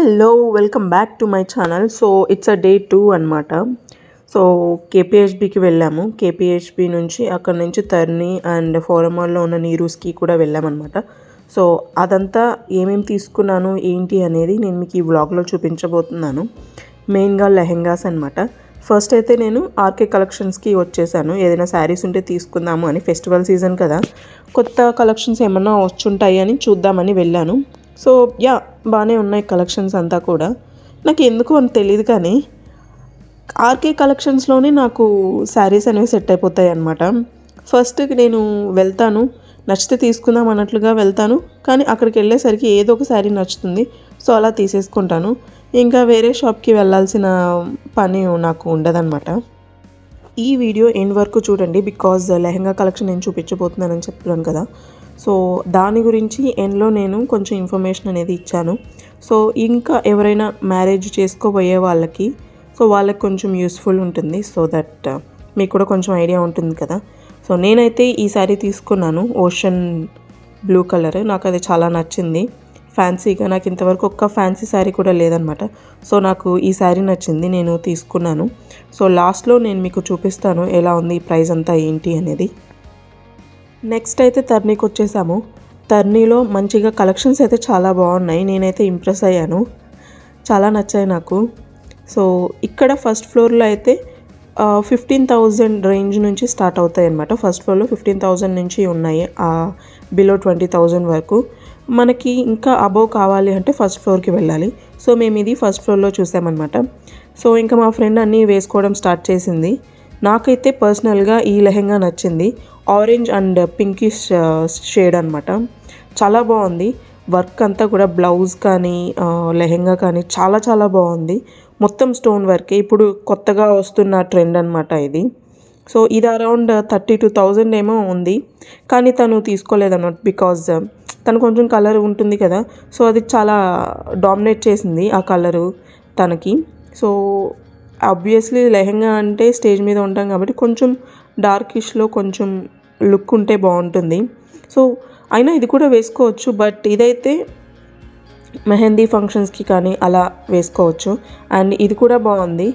Hello welcome back to my channel. So it's day 2 అనమాట. So కేపీహెచ్బికి వెళ్ళాము. KPHB నుంచి అక్కడ నుంచి తర్ని అండ్ ఫోరం మాల్లో ఉన్న నీరూస్కి కూడా వెళ్ళామన్నమాట. సో అదంతా ఏమేమి తీసుకున్నాను ఏంటి అనేది నేను మీకు ఈ వ్లాగ్లో చూపించబోతున్నాను. మెయిన్గా లెహెంగాస్ అనమాట. ఫస్ట్ అయితే నేను ఆర్కే కలెక్షన్స్కి వచ్చేసాను. ఏదైనా శారీస్ ఉంటే తీసుకుందాము అని, ఫెస్టివల్ సీజన్ కదా, కొత్త కలెక్షన్స్ ఏమన్నా వచ్చుంటాయి అని చూద్దామని వెళ్ళాను. సో బాగానే ఉన్నాయి కలెక్షన్స్ అంతా కూడా. నాకు ఎందుకు అని తెలియదు కానీ ఆర్కే కలెక్షన్స్లోనే నాకు శారీస్ అనేవి సెట్ అయిపోతాయి అన్నమాట. ఫస్ట్ నేను వెళ్తాను, నచ్చితే తీసుకుందాం అన్నట్లుగా వెళ్తాను, కానీ అక్కడికి వెళ్ళేసరికి ఏదో ఒక శారీ నచ్చుతుంది. సో అలా తీసేసుకుంటాను. ఇంకా వేరే షాప్కి వెళ్ళాల్సిన పని నాకు ఉండదన్నమాట. ఈ వీడియో ఎండ్ వరకు చూడండి, బికాజ్ లెహంగా కలెక్షన్ నేను చూపించబోతున్నానని చెప్తున్నాను కదా. సో దాని గురించి ఎండ్లో నేను కొంచెం ఇన్ఫర్మేషన్ అనేది ఇచ్చాను. సో ఇంకా ఎవరైనా మ్యారేజ్ చేసుకోబోయే వాళ్ళకి, సో వాళ్ళకి కొంచెం యూస్ఫుల్ ఉంటుంది. సో దట్ మీకు కూడా కొంచెం ఐడియా ఉంటుంది కదా. సో నేనైతే ఈ శారీ తీసుకున్నాను, ఓషన్ బ్లూ కలర్. నాకు అది చాలా నచ్చింది, ఫ్యాన్సీగా. నాకు ఇంతవరకు ఒక్క ఫ్యాన్సీ శారీ కూడా లేదనమాట. సో నాకు ఈ శారీ నచ్చింది, నేను తీసుకున్నాను. సో లాస్ట్లో నేను మీకు చూపిస్తాను ఎలా ఉంది, ఈ ప్రైస్ అంతా ఏంటి అనేది. నెక్స్ట్ అయితే తర్నీకి వచ్చేసాము. తర్నీలో మంచిగా కలెక్షన్స్ అయితే చాలా బాగున్నాయి. నేనైతే ఇంప్రెస్ అయ్యాను, చాలా నచ్చాయి నాకు. సో ఇక్కడ ఫస్ట్ ఫ్లోర్లో అయితే 15,000 రేంజ్ నుంచి స్టార్ట్ అవుతాయి అన్నమాట. ఫస్ట్ ఫ్లోర్లో 15,000 నుంచి ఉన్నాయి, బిలో 20,000 వరకు. మనకి ఇంకా అబోవ్ కావాలి అంటే ఫస్ట్ ఫ్లోర్కి వెళ్ళాలి. సో మేము ఇది ఫస్ట్ ఫ్లోర్లో చూసామన్నమాట. సో ఇంకా మా ఫ్రెండ్ అన్నీ వేసుకోవడం స్టార్ట్ చేసింది. నాకైతే పర్సనల్గా ఈ లెహెంగా నచ్చింది. ఆరెంజ్ అండ్ పింకిష్ షేడ్ అనమాట. చాలా బాగుంది. వర్క్ అంతా కూడా బ్లౌజ్ కానీ లెహెంగా కానీ చాలా చాలా బాగుంది. మొత్తం స్టోన్ వర్కే, ఇప్పుడు కొత్తగా వస్తున్న ట్రెండ్ అనమాట ఇది. సో ఇది అరౌండ్ 32,000 ఏమో ఉంది, కానీ తను తీసుకోలేదన్నమాట. బికాజ్ తను కొంచెం కలర్ ఉంటుంది కదా, సో అది చాలా డామినేట్ చేసింది ఆ కలరు తనకి. సో ఆబ్వియస్లీ లెహెంగా అంటే స్టేజ్ మీద ఉంటాం కాబట్టి కొంచెం డార్కిష్లో కొంచెం లుక్ ఉంటే బాగుంటుంది. సో అయినా ఇది కూడా వేసుకోవచ్చు, బట్ ఇదైతే మెహందీ ఫంక్షన్స్కి కానీ అలా వేసుకోవచ్చు. అండ్ ఇది కూడా బాగుంది.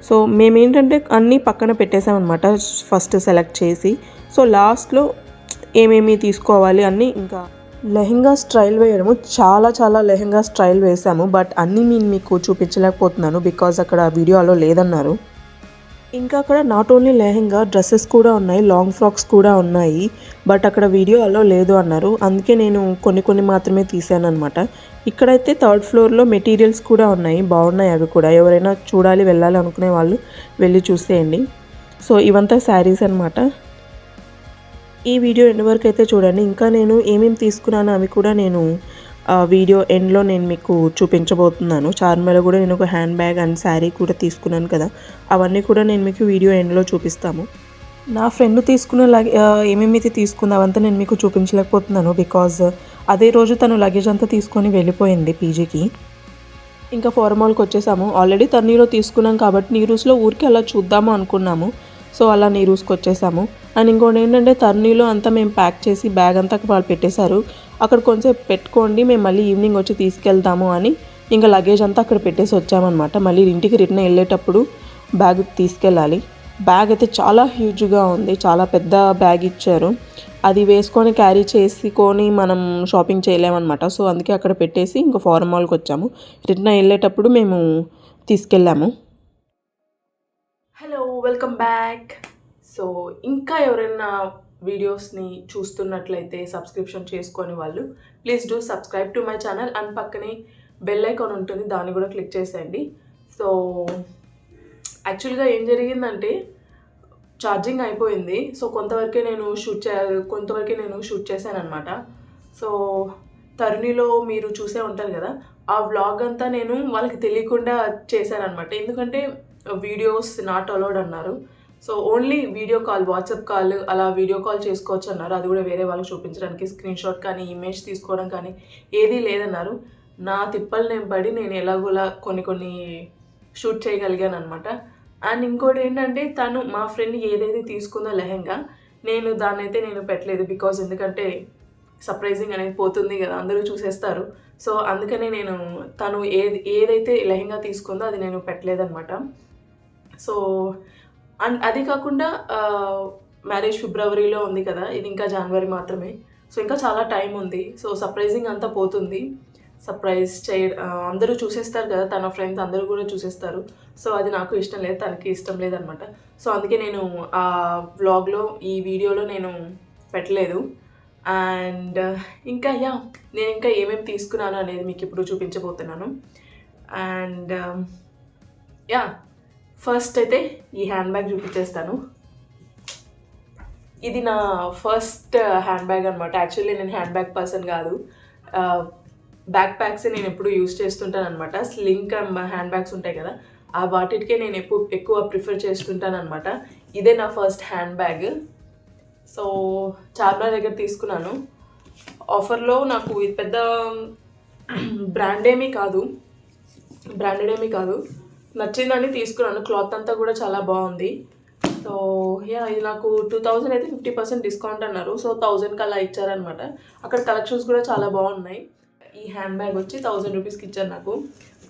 సో మేమేంటంటే అన్నీ పక్కన పెట్టేసామన్నమాట ఫస్ట్ సెలెక్ట్ చేసి. సో లాస్ట్లో ఏమేమి తీసుకోవాలి అన్నీ, ఇంకా లెహెంగా స్టైల్ వేయడము చాలా చాలా లెహెంగా స్టైల్ వేసాము, బట్ అన్నీ నేను మీకు చూపించలేకపోతున్నాను బికాజ్ అక్కడ వీడియోలో లేదన్నారు. ఇంకా అక్కడ నాట్ ఓన్లీ లెహెంగా, డ్రెస్సెస్ కూడా ఉన్నాయి, లాంగ్ ఫ్రాక్స్ కూడా ఉన్నాయి, బట్ అక్కడ వీడియోలో లేదు అన్నారు. అందుకే నేను కొన్ని మాత్రమే తీసాను అనమాట. ఇక్కడైతే థర్డ్ ఫ్లోర్లో మెటీరియల్స్ కూడా ఉన్నాయి, బాగున్నాయి అవి కూడా. ఎవరైనా చూడాలి వెళ్ళాలి అనుకునే వాళ్ళు వెళ్ళి చూసేయండి. సో ఇవంతా శారీస్ అనమాట. ఈ వీడియో ఎండ్ వరకు అయితే చూడండి. ఇంకా నేను ఏమేమి తీసుకున్నానో అవి కూడా నేను వీడియో ఎండ్లో నేను మీకు చూపించబోతున్నాను. చార్మేలో కూడా నేను ఒక హ్యాండ్ బ్యాగ్ అండ్ శారీ కూడా తీసుకున్నాను కదా, అవన్నీ కూడా నేను మీకు వీడియో ఎండ్లో చూపిస్తాము. నా ఫ్రెండ్ తీసుకున్న ఏమేమైతే తీసుకుందో అవంతా నేను మీకు చూపించలేకపోతున్నాను బికాజ్ అదే రోజు తను లగేజ్ అంతా తీసుకొని వెళ్ళిపోయింది పీజీకి. ఇంకా ఫోరం మాల్కి వచ్చేసాము. ఆల్రెడీ తర్నీలో తీసుకున్నాం కాబట్టి నీరూస్లో ఊరికి అలా చూద్దాము అనుకున్నాము. సో అలా నీరూస్కి వచ్చేసాము. అండ్ ఇంకోటి ఏంటంటే తర్నీలో అంతా మేము ప్యాక్ చేసి బ్యాగ్ అంతా వాళ్ళు పెట్టేశారు. అక్కడ కొంచెం పెట్టుకోండి, మేము మళ్ళీ ఈవినింగ్ వచ్చి తీసుకెళ్తాము అని ఇంకా లగేజ్ అంతా అక్కడ పెట్టేసి వచ్చామన్నమాట. మళ్ళీ ఇంటికి రిటర్న్ వెళ్ళేటప్పుడు బ్యాగ్ తీసుకెళ్ళాలి. బ్యాగ్ అయితే చాలా హ్యూజ్గా ఉంది, చాలా పెద్ద బ్యాగ్ ఇచ్చారు. అది వేసుకొని క్యారీ చేసుకొని మనం షాపింగ్ చేయలేమన్నమాట. సో అందుకే అక్కడ పెట్టేసి ఇంకా ఫోరం మాల్కి వచ్చాము. రిటర్న్ వెళ్ళేటప్పుడు మేము తీసుకెళ్ళాము. Hello welcome back. సో ఇంకా ఎవరైనా వీడియోస్ని చూస్తున్నట్లయితే సబ్స్క్రిప్షన్ చేసుకొని వాళ్ళు please do subscribe to my channel. And పక్కనే బెల్ ఐకాన్ ఉంటుంది, దాన్ని కూడా క్లిక్ చేసేయండి. సో యాక్చువల్గా ఏం జరిగిందంటే ఛార్జింగ్ అయిపోయింది. సో కొంతవరకే నేను షూట్ చేశాను అనమాట. సో తర్నీలో మీరు చూసే ఉంటారు కదా, ఆ వ్లాగ్ అంతా నేను వాళ్ళకి తెలియకుండా చేశాను అనమాట. ఎందుకంటే వీడియోస్ నాట్ అలౌడ్ అన్నారు. So only video call, WhatsApp call అలా వీడియో కాల్ చేసుకోవచ్చు అన్నారు. అది కూడా వేరే వాళ్ళకి చూపించడానికి స్క్రీన్ షాట్ కానీ ఇమేజ్ తీసుకోవడం కానీ ఏదీ లేదన్నారు. నా తిప్పలు నేను పడి నేను ఎలాగోలా కొన్ని షూట్ చేయగలిగాను అనమాట. అండ్ ఇంకోటి ఏంటంటే తను మా ఫ్రెండ్ ఏదైతే తీసుకుందో లెహెంగా, నేను దాన్నైతే నేను పెట్టలేదు బికాజ్ ఎందుకంటే సర్ప్రైజింగ్ అనేది పోతుంది కదా, అందరూ చూసేస్తారు. సో అందుకనే నేను తను ఏదైతే లెహెంగా తీసుకుందో అది నేను పెట్టలేదన్నమాట. సో అది కాకుండా మ్యారేజ్ ఫిబ్రవరిలో ఉంది కదా, ఇది ఇంకా జనవరి మాత్రమే. సో ఇంకా చాలా టైం ఉంది. సో సర్ప్రైజింగ్ అంతా పోతుంది. సర్ప్రైజ్ అందరూ చూసేస్తారు కదా, తన ఫ్రెండ్స్ అందరూ కూడా చూసేస్తారు. సో అది నాకు ఇష్టం లేదు, తనకి ఇష్టం లేదనమాట. సో అందుకే నేను ఆ వ్లాగ్లో ఈ వీడియోలో నేను పెట్టలేదు. అండ్ ఇంకా నేను ఇంకా ఏమేమి తీసుకున్నాను అనేది మీకు ఇప్పుడు చూపించబోతున్నాను. అండ్ ఫస్ట్ అయితే ఈ హ్యాండ్ బ్యాగ్ చూపించేస్తాను. ఇది నా ఫస్ట్ హ్యాండ్ బ్యాగ్ అనమాట. యాక్చువల్లీ నేను హ్యాండ్ బ్యాగ్ పర్సన్ కాదు, బ్యాక్ ప్యాక్స్ నేను ఎప్పుడు యూజ్ చేస్తుంటాను అనమాట. స్లింక్ హ్యాండ్ బ్యాగ్స్ ఉంటాయి కదా, ఆ వాటికే నేను ఎక్కువ ప్రిఫర్ చేస్తుంటాను అనమాట. ఇదే నా first hand bag. So Charminar దగ్గర తీసుకున్నాను ఆఫర్లో. నాకు ఇది పెద్ద బ్రాండెడ్ ఏమీ కాదు, నచ్చిందని తీసుకున్నాను. క్లాత్ అంతా కూడా చాలా బాగుంది. సో ఇది నాకు 2000 అయితే 50% డిస్కౌంట్ అన్నారు. సో 1000కి అలా ఇచ్చారనమాట. అక్కడ కలెక్షన్స్ కూడా చాలా బాగున్నాయి. ఈ హ్యాండ్ బ్యాగ్ వచ్చి 1000 రూపీస్కి ఇచ్చారు నాకు.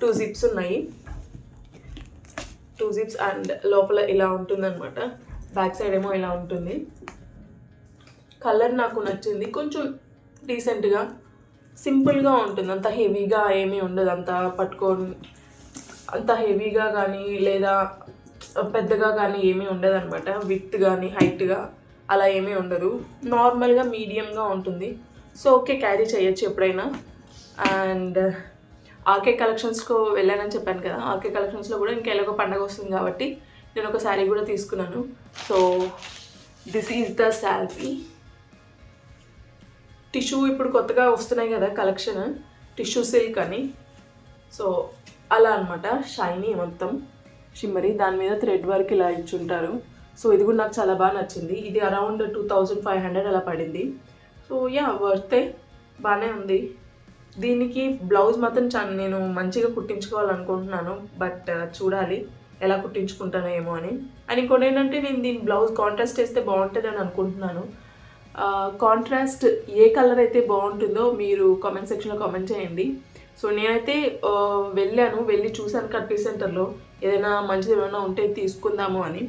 2 జిప్స్ ఉన్నాయి, 2 జిప్స్ అండ్ లోపల ఇలా ఉంటుందన్నమాట. బ్యాక్ సైడ్ ఏమో ఇలా ఉంటుంది. కలర్ నాకు నచ్చింది, కొంచెం డీసెంట్గా సింపుల్గా ఉంటుంది. అంత హెవీగా ఏమీ ఉండదు, అంత హెవీగా కానీ లేదా పెద్దగా కానీ ఏమీ ఉండదు అనమాట. విత్ కానీ హైట్గా అలా ఏమీ ఉండదు, నార్మల్గా మీడియంగా ఉంటుంది. సో ఓకే, క్యారీ చేయొచ్చు ఎప్పుడైనా. అండ్ ఆర్కే కలెక్షన్స్కు వెళ్ళానని చెప్పాను కదా, ఆర్కే కలెక్షన్స్లో కూడా ఇంకా ఎలాగో పండగ వస్తుంది కాబట్టి నేను ఒక శారీ కూడా తీసుకున్నాను. So this is the sari. Tissue ఇప్పుడు కొత్తగా వస్తున్నాయి కదా కలెక్షన్, టిష్యూ సిల్క్ అని. సో అలా అనమాట, షైనీ మొత్తం షిమ్మరీ, దాని మీద థ్రెడ్ వర్క్ ఇలా ఇచ్చుంటారు. సో ఇది కూడా నాకు చాలా బాగా నచ్చింది. ఇది అరౌండ్ 2500 అలా పడింది. సో వర్తే, బాగానే ఉంది. దీనికి బ్లౌజ్ మాత్రం నేను మంచిగా కుట్టించుకోవాలనుకుంటున్నాను, బట్ చూడాలి ఎలా కుట్టించుకుంటానో ఏమో అని. అండ్ ఇంకోటి ఏంటంటే, నేను దీని బ్లౌజ్ కాంట్రాస్ట్ వేస్తే బాగుంటుంది అని అనుకుంటున్నాను. కాంట్రాస్ట్ ఏ కలర్ అయితే బాగుంటుందో మీరు కామెంట్ సెక్షన్లో కామెంట్ చేయండి. సో నేనైతే వెళ్ళి చూసాను కట్ పీస్ సెంటర్లో, ఏదైనా మంచిది ఏమైనా ఉంటే తీసుకుందాము అని.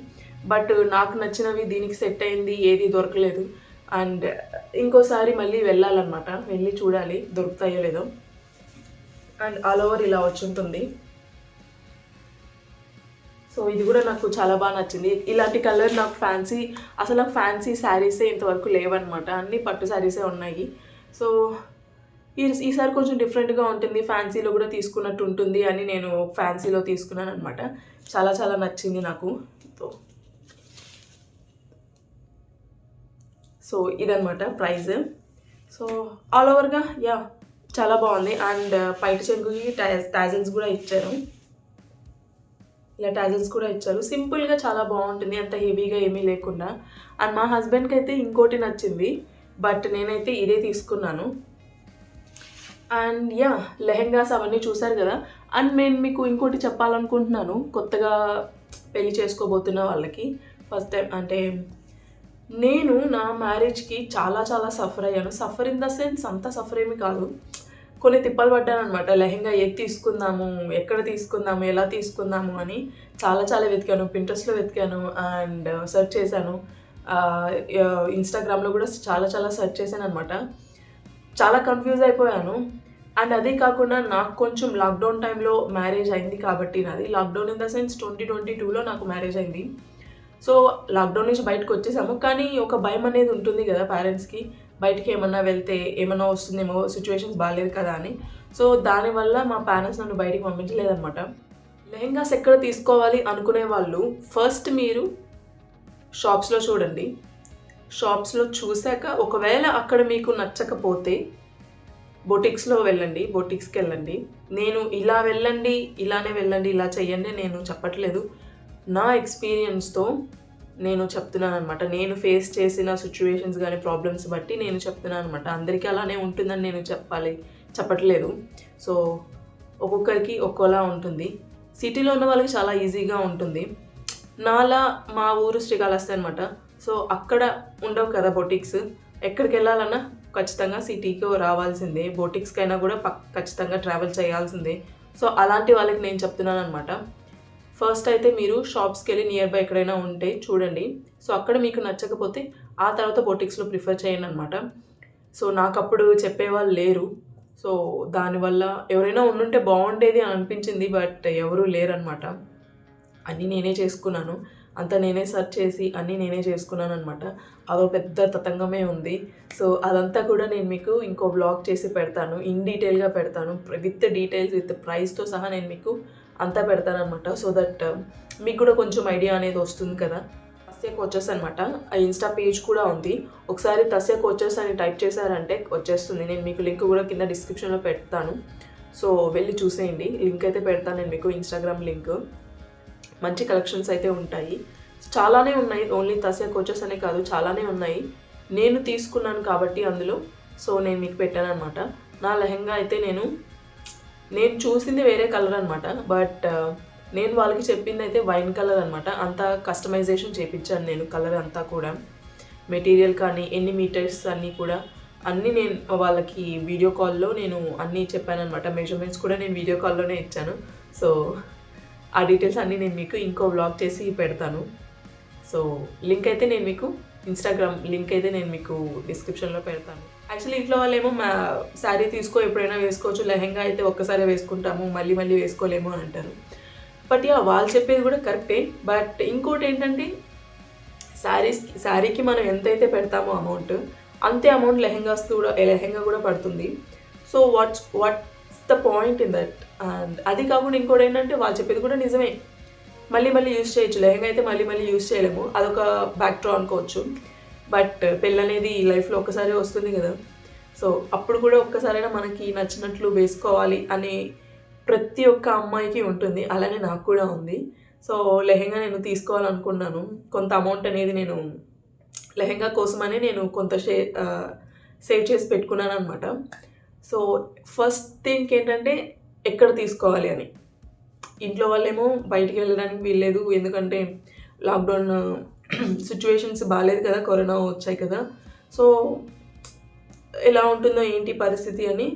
బట్ నాకు నచ్చినవి దీనికి సెట్ అయింది ఏది దొరకలేదు. అండ్ ఇంకోసారి మళ్ళీ వెళ్ళాలన్నమాట, వెళ్ళి చూడాలి దొరుకుతాయో లేదో. అండ్ ఆల్ ఓవర్ ఇలా వచ్చి ఉంటుంది. సో ఇది కూడా నాకు చాలా బాగా నచ్చింది. ఇలాంటి కలర్ నాకు ఫ్యాన్సీ శారీసే ఇంతవరకు లేవన్నమాట, అన్ని పట్టు శారీసే ఉన్నాయి. సో ఈసారి కొంచెం డిఫరెంట్గా ఉంటుంది, ఫ్యాన్సీలో కూడా తీసుకున్నట్టు ఉంటుంది అని నేను ఫ్యాన్సీలో తీసుకున్నాను అనమాట. చాలా చాలా నచ్చింది నాకు. సో ఇదనమాట ప్రైజ్. సో ఆల్ ఓవర్గా చాలా బాగుంది. అండ్ పైట చెంగుకి టాజల్స్ కూడా ఇచ్చారు, ఇలా టాజల్స్ కూడా ఇచ్చారు. సింపుల్గా చాలా బాగుంటుంది, అంత హెవీగా ఏమీ లేకుండా. అండ్ మా హస్బెండ్కి అయితే ఇంకోటి నచ్చింది, బట్ నేనైతే ఇదే తీసుకున్నాను. అండ్ లెహెంగాస్ అవన్నీ చూసారు కదా. అండ్ నేను మీకు ఇంకోటి చెప్పాలనుకుంటున్నాను, కొత్తగా పెళ్లి చేసుకోబోతున్న వాళ్ళకి. ఫస్ట్ టైం అంటే నేను నా మ్యారేజ్కి చాలా చాలా సఫర్ అయ్యాను. సఫర్ ఇన్ ద సెన్స్ అంత సఫర్ ఏమి కాదు, కొన్ని తిప్పలు పడ్డాను అనమాట. లెహెంగా ఏది తీసుకుందాము, ఎక్కడ తీసుకుందాము, ఎలా తీసుకుందాము అని చాలా చాలా వెతికాను. పింట్రెస్ట్లో వెతికాను అండ్ సెర్చ్ చేశాను, ఇన్స్టాగ్రామ్లో కూడా చాలా చాలా సెర్చ్ చేశాను అనమాట. చాలా కన్ఫ్యూజ్ అయిపోయాను. అండ్ అదే కాకుండా నాకు కొంచెం లాక్డౌన్ టైంలో మ్యారేజ్ అయింది కాబట్టి, నాది లాక్డౌన్ ఇన్ ద సెన్స్ 2022లో నాకు మ్యారేజ్ అయింది. సో లాక్డౌన్ నుంచి బయటకు వచ్చేసాము, కానీ ఒక భయం అనేది ఉంటుంది కదా పేరెంట్స్కి, బయటికి ఏమన్నా వెళ్తే ఏమన్నా వస్తుందేమో, సిచ్యువేషన్స్ బాగాలేదు కదా అని. సో దానివల్ల మా పేరెంట్స్ నన్ను బయటికి పంపించలేదన్నమాట. లెహెంగాస్ ఎక్కడ తీసుకోవాలి అనుకునే వాళ్ళు ఫస్ట్ మీరు షాప్స్లో చూడండి. షాప్స్లో చూశాక ఒకవేళ అక్కడ మీకు నచ్చకపోతే బొటిక్స్లో వెళ్ళండి, బొటిక్స్కి వెళ్ళండి. నేను ఇలా వెళ్ళండి, ఇలానే వెళ్ళండి, ఇలా చెయ్యండి నేను చెప్పట్లేదు, నా ఎక్స్పీరియన్స్తో నేను చెప్తున్నాను అనమాట. నేను ఫేస్ చేసిన సిచ్యువేషన్స్ కానీ ప్రాబ్లమ్స్ బట్టి నేను చెప్తున్నాను అనమాట. అందరికీ అలానే ఉంటుందని నేను చెప్పట్లేదు. సో ఒక్కొక్కరికి ఒక్కోలా ఉంటుంది. సిటీలో ఉన్న వాళ్ళకి చాలా ఈజీగా ఉంటుంది. నాలా మా ఊరు శ్రీకాళహస్తి అనమాట. సో అక్కడ ఉండవు కదా బొటిక్స్, ఎక్కడికి వెళ్ళాలన్నా ఖచ్చితంగా సిటీకి రావాల్సిందే, బోటిక్స్కైనా కూడా ఖచ్చితంగా ట్రావెల్ చేయాల్సిందే. సో అలాంటి వాళ్ళకి నేను చెప్తున్నాను అనమాట. ఫస్ట్ అయితే మీరు షాప్స్కి వెళ్ళి నియర్ బై ఎక్కడైనా ఉంటే చూడండి. సో అక్కడ మీకు నచ్చకపోతే ఆ తర్వాత బోటిక్స్లో ప్రిఫర్ చేయండి అనమాట. సో నాకు అప్పుడు చెప్పేవాళ్ళు లేరు. సో దానివల్ల ఎవరైనా ఉండుంటే బాగుండేది అని అనిపించింది, బట్ ఎవరూ లేరనమాట. అన్నీ నేనే చేసుకున్నాను, అంతా నేనే సెర్చ్ చేసి అన్నీ నేనే చేసుకున్నాను అనమాట. అదో పెద్ద తతంగమే ఉంది. సో అదంతా కూడా నేను మీకు ఇంకో వ్లాగ్ చేసి పెడతాను, ఇన్ డీటెయిల్గా పెడతాను, విత్ డీటెయిల్స్ విత్ ప్రైస్తో సహా నేను మీకు అంతా పెడతాను అనమాట. సో దట్ మీకు కూడా కొంచెం ఐడియా అనేది వస్తుంది కదా. తస్యా కోచెస్ అనమాట, ఆ ఇన్స్టా పేజ్ కూడా ఉంది. ఒకసారి తస్యా కోచెస్ అని టైప్ చేశారంటే వచ్చేస్తుంది. నేను మీకు లింక్ కూడా కింద డిస్క్రిప్షన్లో పెడతాను. సో వెళ్ళి చూసేయండి. లింక్ అయితే పెడతాను నేను మీకు, ఇన్స్టాగ్రామ్ లింక్. మంచి కలెక్షన్స్ అయితే ఉంటాయి, చాలానే ఉన్నాయి. ఓన్లీ తస్యా కోచెస్ అనే కాదు, చాలానే ఉన్నాయి. నేను తీసుకున్నాను కాబట్టి అందులో, సో నేను మీకు పెట్టాను అనమాట. నా లెహెంగా అయితే నేను చూసింది వేరే కలర్ అనమాట, బట్ నేను వాళ్ళకి చెప్పింది అయితే వైన్ కలర్ అనమాట. అంతా కస్టమైజేషన్ చేయించాను నేను, కలర్ అంతా కూడా, మెటీరియల్ కానీ ఎన్ని మీటర్స్ అన్నీ కూడా అన్నీ నేను వాళ్ళకి వీడియో కాల్లో నేను అన్నీ చెప్పాను అనమాట. మెజర్మెంట్స్ కూడా నేను వీడియో కాల్లోనే ఇచ్చాను. సో ఆ డీటెయిల్స్ అన్నీ నేను మీకు ఇంకో వ్లాగ్ చేసి పెడతాను. సో లింక్ అయితే నేను మీకు, ఇన్స్టాగ్రామ్ లింక్ అయితే నేను మీకు డిస్క్రిప్షన్లో పెడతాను. యాక్చువల్లీ ఇంట్లో వాళ్ళేమో శారీ తీసుకో ఎప్పుడైనా వేసుకోవచ్చు, లెహెంగా అయితే ఒక్కసారి వేసుకుంటాము, మళ్ళీ మళ్ళీ వేసుకోలేము అని అంటారు. బట్ వాళ్ళు చెప్పేది కూడా కరెక్టే. బట్ ఇంకోటి ఏంటంటే శారీకి మనం ఎంతైతే పెడతామో అమౌంట్, అంతే అమౌంట్ లెహెంగా కూడా పడుతుంది. So what's the point in that. And అది కాకుండా ఇంకోటి ఏంటంటే వాళ్ళు చెప్పేది కూడా నిజమే, మళ్ళీ యూజ్ చేయొచ్చు. లెహెంగా అయితే మళ్ళీ యూజ్ చేయలేము, అదొక బ్యాక్ డ్రా అనుకోవచ్చు. బట్ పెళ్ళి అనేది లైఫ్లో ఒక్కసారి వస్తుంది కదా. సో అప్పుడు కూడా ఒక్కసారైనా మనకి నచ్చినట్లు వేసుకోవాలి అనే ప్రతి ఒక్క అమ్మాయికి ఉంటుంది, అలానే నాకు కూడా ఉంది. సో లెహెంగా నేను తీసుకోవాలనుకున్నాను. కొంత అమౌంట్ అనేది నేను లెహెంగా కోసమనే నేను కొంత సేవ్ చేసి పెట్టుకున్నాను అనమాట. సో ఫస్ట్ థింగ్ ఏంటంటే ఎక్కడ తీసుకోవాలి అని. ఇంట్లో వాళ్ళేమో బయటికి వెళ్ళడానికి వీల్లేదు, ఎందుకంటే లాక్డౌన్ సిచ్యువేషన్స్ బాగాలేదు కదా, కరోనా వచ్చాయి కదా. సో ఎలా ఉంటుందో ఏంటి పరిస్థితి అని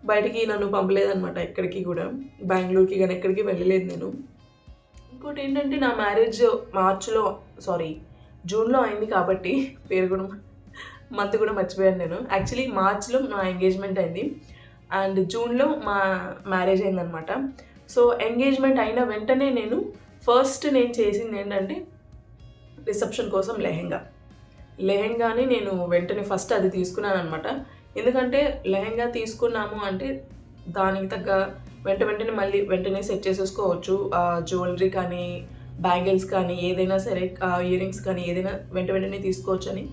బయటికి నన్ను పంపలేదనమాట ఎక్కడికి కూడా, బెంగళూరుకి కానీ ఎక్కడికి వెళ్ళలేదు నేను. ఇంకోటి ఏంటంటే నా మ్యారేజ్ జూన్లో అయింది కాబట్టి, పేరు కూడా మంత్ కూడా మర్చిపోయాను నేను. యాక్చువల్లీ మార్చ్లో నా ఎంగేజ్మెంట్ అయింది అండ్ జూన్లో మా మ్యారేజ్ అయిందనమాట. సో ఎంగేజ్మెంట్ అయిన వెంటనే నేను చేసింది ఏంటంటే రిసెప్షన్ కోసం లెహెంగాని నేను వెంటనే ఫస్ట్ అది తీసుకున్నాను అనమాట. ఎందుకంటే లెహెంగా తీసుకున్నాము అంటే దానికి తగ్గ వెంటనే సెట్ చేసేసుకోవచ్చు. జ్యువెలరీ కానీ, బ్యాంగిల్స్ కానీ, ఏదైనా సరే, ఇయర్ రింగ్స్ కానీ ఏదైనా వెంటనే తీసుకోవచ్చు అని.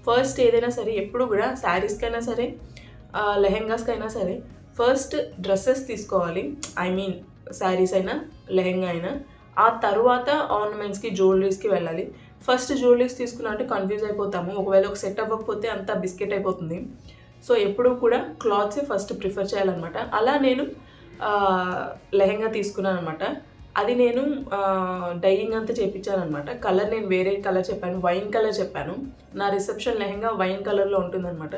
ఫస్ట్ ఏదైనా సరే ఎప్పుడు కూడా శారీస్కైనా సరే, లెహెంగాస్కైనా సరే ఫస్ట్ డ్రెస్సెస్ తీసుకోవాలి. ఐ మీన్ శారీస్ అయినా లెహెంగా అయినా. ఆ తర్వాత ఆర్నమెంట్స్కి, జ్యువెలరీస్కి వెళ్ళాలి. ఫస్ట్ జ్యువెలరీస్ తీసుకున్నా అంటే కన్ఫ్యూజ్ అయిపోతాము, ఒకవేళ ఒక సెట్ అవ్వకపోతే అంతా బిస్కెట్ అయిపోతుంది. సో ఎప్పుడూ కూడా క్లాత్సే ఫస్ట్ ప్రిఫర్ చేయాలన్నమాట. అలా నేను లెహెంగా తీసుకున్నాను అనమాట. అది నేను డైయింగ్ అంతా చేయించాను అనమాట. కలర్ నేను వేరే కలర్ చెప్పాను, వైన్ కలర్ చెప్పాను. నా రిసెప్షన్ లెహెంగా వైన్ కలర్లో ఉంటుందన్నమాట.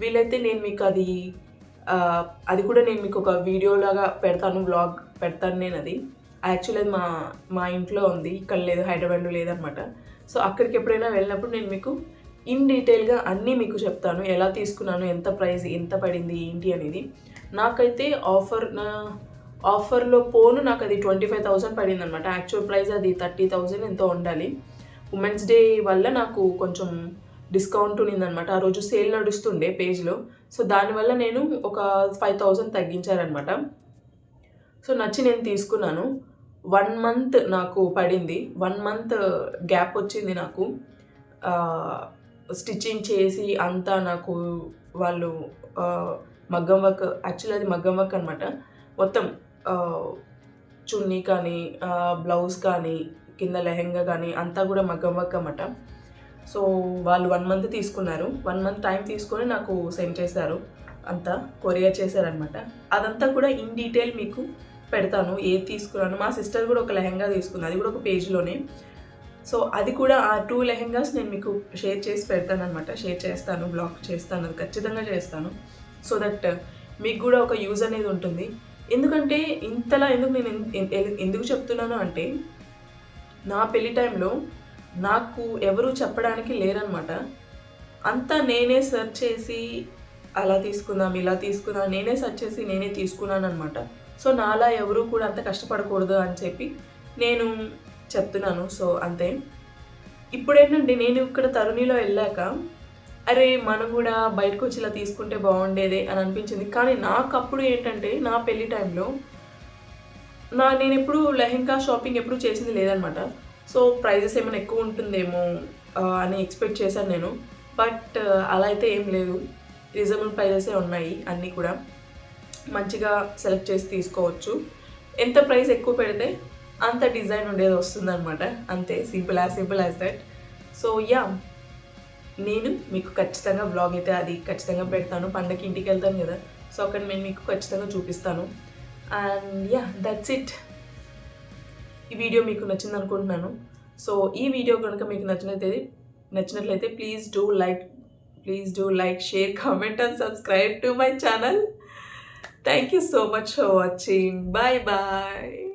వీలైతే నేను మీకు అది కూడా నేను మీకు ఒక వీడియోలాగా పెడతాను, వ్లాగ్ పెడతాను నేను. అది యాక్చువల్లీ అది మా ఇంట్లో ఉంది, ఇక్కడ లేదు, హైదరాబాద్లో లేదనమాట. సో అక్కడికి ఎప్పుడైనా వెళ్ళినప్పుడు నేను మీకు ఇన్ డీటెయిల్గా అన్నీ మీకు చెప్తాను, ఎలా తీసుకున్నాను, ఎంత ప్రైస్, ఎంత పడింది, ఏంటి అనేది. నాకైతే ఆఫర్లో పోను నాకు అది 25,000 పడింది అనమాట. యాక్చువల్ ప్రైస్ అది 30,000 ఎంతో ఉండాలి. ఉమెన్స్ డే వల్ల నాకు కొంచెం డిస్కౌంట్ ఉన్నిందనమాట. ఆ రోజు సేల్ నడుస్తుండే పేజ్లో. సో దానివల్ల నేను ఒక 5,000 తగ్గించారనమాట. సో నచ్చి నేను తీసుకున్నాను. 1 మంత్ నాకు పడింది, 1 మంత్ గ్యాప్ వచ్చింది నాకు. స్టిచ్చింగ్ చేసి అంతా నాకు వాళ్ళు మగ్గం వర్క్, యాక్చువల్లీ అది మగ్గం వర్క్ అనమాట. మొత్తం చున్నీ కానీ, బ్లౌజ్ కానీ, కింద లెహెంగా కానీ అంతా కూడా మగ్గం వర్క్ అన్నమాట. సో వాళ్ళు 1 మంత్ తీసుకున్నారు. 1 మంత్ టైం తీసుకొని నాకు సెండ్ చేశారు, అంతా కొరియర్ చేశారనమాట. అదంతా కూడా ఇన్ డీటెయిల్ మీకు పెడతాను, ఏది తీసుకున్నాను. మా సిస్టర్ కూడా ఒక లెహెంగా తీసుకుంది, అది కూడా ఒక పేజ్లోనే. సో అది కూడా ఆ 2 లెహెంగాస్ నేను మీకు షేర్ చేసి పెడతానమాట. షేర్ చేస్తాను, బ్లాగ్ చేస్తాను, అది ఖచ్చితంగా చేస్తాను. సో దట్ మీకు కూడా ఒక యూజ్ అనేది ఉంటుంది. ఎందుకంటే ఇంతలా ఎందుకు నేను ఎందుకు చెప్తున్నాను అంటే, నా పెళ్లి టైంలో నాకు ఎవరు చెప్పడానికి లేరనమాట. అంతా నేనే సెర్చ్ చేసి అలా తీసుకుందాం, ఇలా తీసుకుందాం, నేనే సెర్చ్ చేసి నేనే తీసుకున్నానమాట. సో నాలా ఎవరు కూడా అంత కష్టపడకూడదు అని చెప్పి నేను చెప్తున్నాను. సో అంతే. ఇప్పుడేంటంటే నేను ఇక్కడ తరుణిలో వెళ్ళాక అరే మనం కూడా బయటకు వచ్చి ఇలా తీసుకుంటే బాగుండేదే అని అనిపించింది. కానీ నాకు అప్పుడు ఏంటంటే నా పెళ్లి టైంలో నేను ఎప్పుడు లెహెంగా షాపింగ్ ఎప్పుడు చేసింది లేదనమాట. సో ప్రైజెస్ ఏమైనా ఎక్కువ ఉంటుందేమో అని ఎక్స్పెక్ట్ చేశాను నేను. బట్ అలా అయితే ఏం లేదు, రీజనబుల్ ప్రైజెసే ఉన్నాయి. అన్నీ కూడా మంచిగా సెలెక్ట్ చేసి తీసుకోవచ్చు. ఎంత ప్రైస్ ఎక్కువ పెడితే అంత డిజైన్ ఉండేది వస్తుందన్నమాట. అంతే, simple as that. So yeah, నేను మీకు ఖచ్చితంగా బ్లాగ్ అయితే అది ఖచ్చితంగా పెడతాను. పండగకి ఇంటికి వెళ్తాను కదా, సో అక్కడ నేను మీకు ఖచ్చితంగా చూపిస్తాను. And yeah, that's it. ఈ వీడియో మీకు నచ్చింది అనుకుంటున్నాను. సో ఈ వీడియో కనుక మీకు నచ్చినట్లయితే please do like, share, comment and subscribe to my channel. Thank you so much for watching. Bye bye.